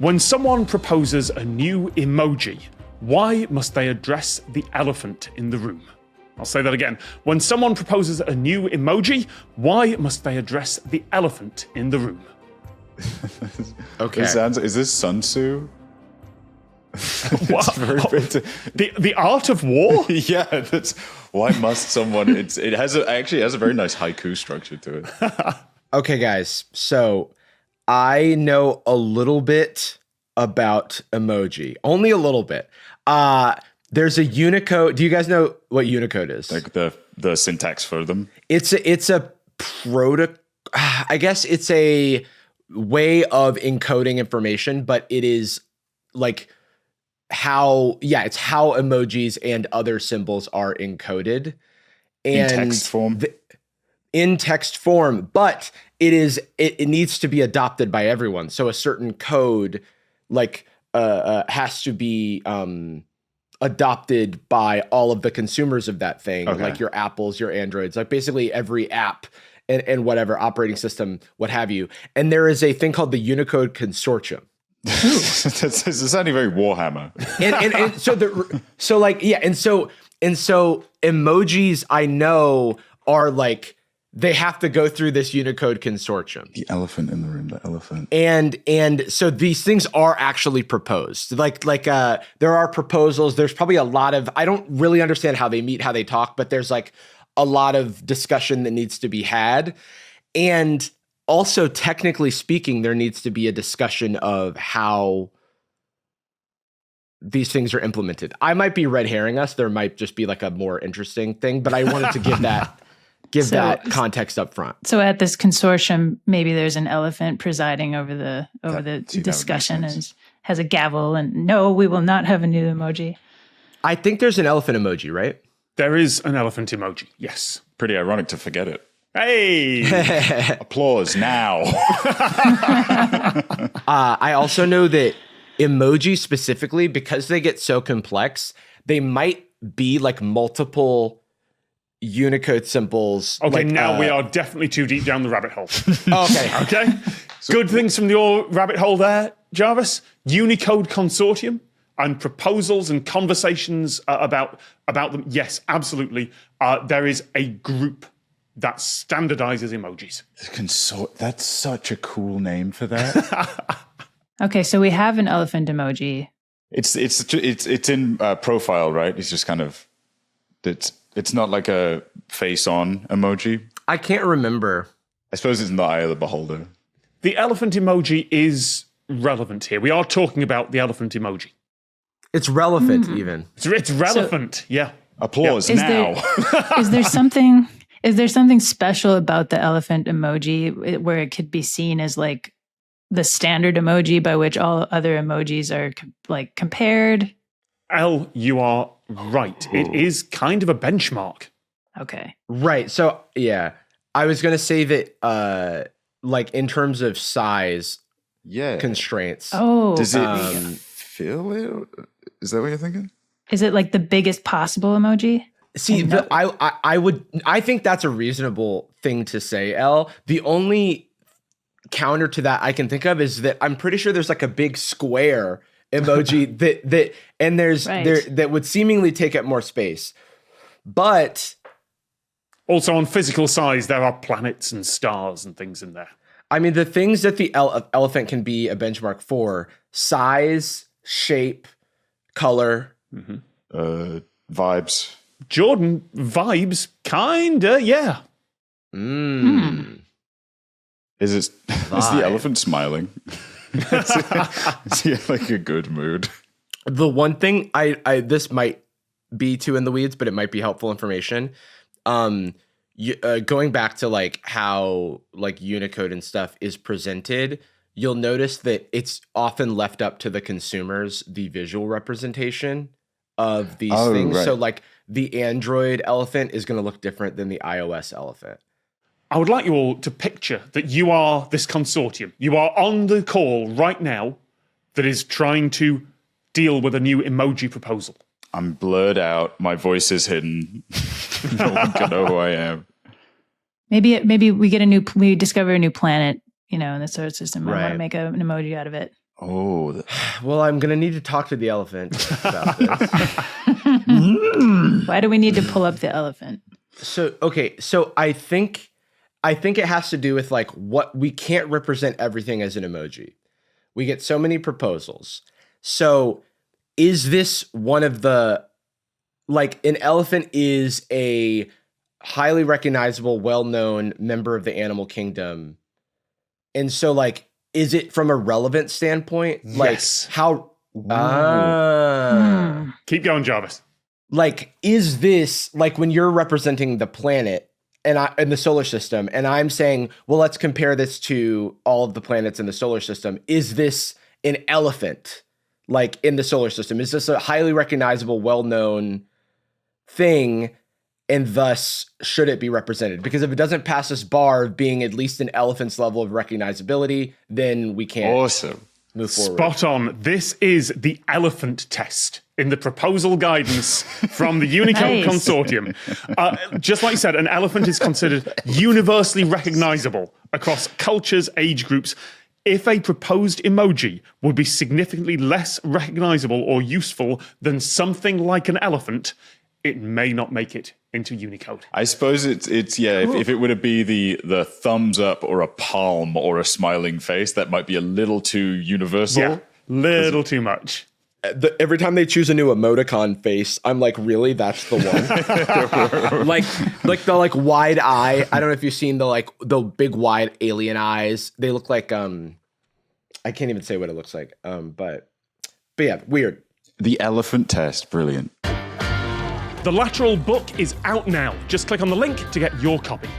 When someone proposes a new emoji, why must they address the elephant in the room? I'll say that again. When someone proposes a new emoji, why must they address the elephant in the room? Okay. Is this Sun Tzu? The art of war? Yeah, that's why must someone. It actually has a very nice haiku structure to it. Okay, guys. So I know a little bit about emoji, only a little bit. There's a Unicode. Do you guys know what Unicode is? Like the syntax for them. It's a I guess it's a way of encoding information, but it is like it's how emojis and other symbols are encoded. And in text form. In text form, but it needs to be adopted by everyone. So a certain code has to be adopted by all of the consumers of that thing, like your Apples, your Androids, like basically every app and whatever operating system, what have you. And there is a thing called the Unicode Consortium. It's sounding very Warhammer. And so emojis I know are like, they have to go through this Unicode Consortium. The elephant in the room, the elephant. And so these things are actually proposed. Like there are proposals. There's probably a lot of, I don't really understand how they meet, how they talk, but there's like a lot of discussion that needs to be had. And also, technically speaking, there needs to be a discussion of how these things are implemented. I might be red herring us. There might just be like a more interesting thing, but I wanted to give that context up front. So at this consortium, maybe there's an elephant presiding over the discussion and has a gavel and no, we will not have a new emoji. I think there's an elephant emoji, right? There is an elephant emoji, yes. Pretty ironic to forget it. Hey! Applause now. I also know that emojis specifically, because they get so complex, they might be like multiple Unicode symbols. Okay, now we are definitely too deep down the rabbit hole. Okay. Good things from your rabbit hole there, Jarvis. Unicode Consortium and proposals and conversations about them. Yes, absolutely. There is a group that standardizes emojis. That's such a cool name for that. Okay, so we have an elephant emoji. It's in profile, right? It's just kind of it's not like a face-on emoji. I can't remember. I suppose it's in the eye of the beholder. The elephant emoji is relevant here. We are talking about the elephant emoji. It's relevant, even. It's relevant, yeah. Applause now. Is there something special about the elephant emoji where it could be seen as like the standard emoji by which all other emojis are like compared? Elle, you are right. It is kind of a benchmark. Okay. Right. So, yeah. I was going to say that, like, in terms of size constraints. Oh. Does it feel it? Is that what you're thinking? Is it like the biggest possible emoji? See, I think that's a reasonable thing to say, Elle. The only counter to that I can think of is that I'm pretty sure there's like a big square emoji that would seemingly take up more space. But also on physical size, there are planets and stars and things in there. I mean, the things that the elephant can be a benchmark for: size, shape, color, vibes. Jordan, vibes, kinda, yeah. Is the elephant smiling? Is he in like a good mood? The one thing I this might be too in the weeds, but it might be helpful information. Going back to like how like Unicode and stuff is presented, you'll notice that it's often left up to the consumers, the visual representation of these things. Right. So like the Android elephant is going to look different than the iOS elephant. I would like you all to picture that you are this consortium. You are on the call right now that is trying to deal with a new emoji proposal. I'm blurred out. My voice is hidden. No one can know who I am. Maybe we discover a new planet, in the solar system. I want to make an emoji out of it. Oh, Well, I'm gonna need to talk to the elephant about this. Why do we need to pull up the elephant? So I think it has to do with like what we can't represent everything as an emoji. We get so many proposals. So is this one of the, like, an elephant is a highly recognizable, well-known member of the animal kingdom. And so, like, is it from a relevant standpoint? Like, Yes. how? Keep going, Jarvis. Like, is this, like, when you're representing the planet and the solar system, and I'm saying, well, let's compare this to all of the planets in the solar system. Is this an elephant, like, in the solar system? Is this a highly recognizable, well-known thing, and thus should it be represented? Because if it doesn't pass this bar of being at least an elephant's level of recognizability, then we can't awesome. move forward. Spot on. This is the elephant test in the proposal guidance from the Unicode Nice. Consortium. Just like you said, an elephant is considered universally recognizable across cultures, age groups. If a proposed emoji would be significantly less recognizable or useful than something like an elephant, it may not make it into Unicode. I suppose it's if it were to be the thumbs up or a palm or a smiling face, that might be a little too universal. Yeah, little too much. Every time they choose a new emoticon face, I'm like, really? That's the one? like the like wide eye. I don't know if you've seen the big wide alien eyes. They look like I can't even say what it looks like. But yeah, weird. The elephant test, brilliant. The Lateral book is out now. Just click on the link to get your copy.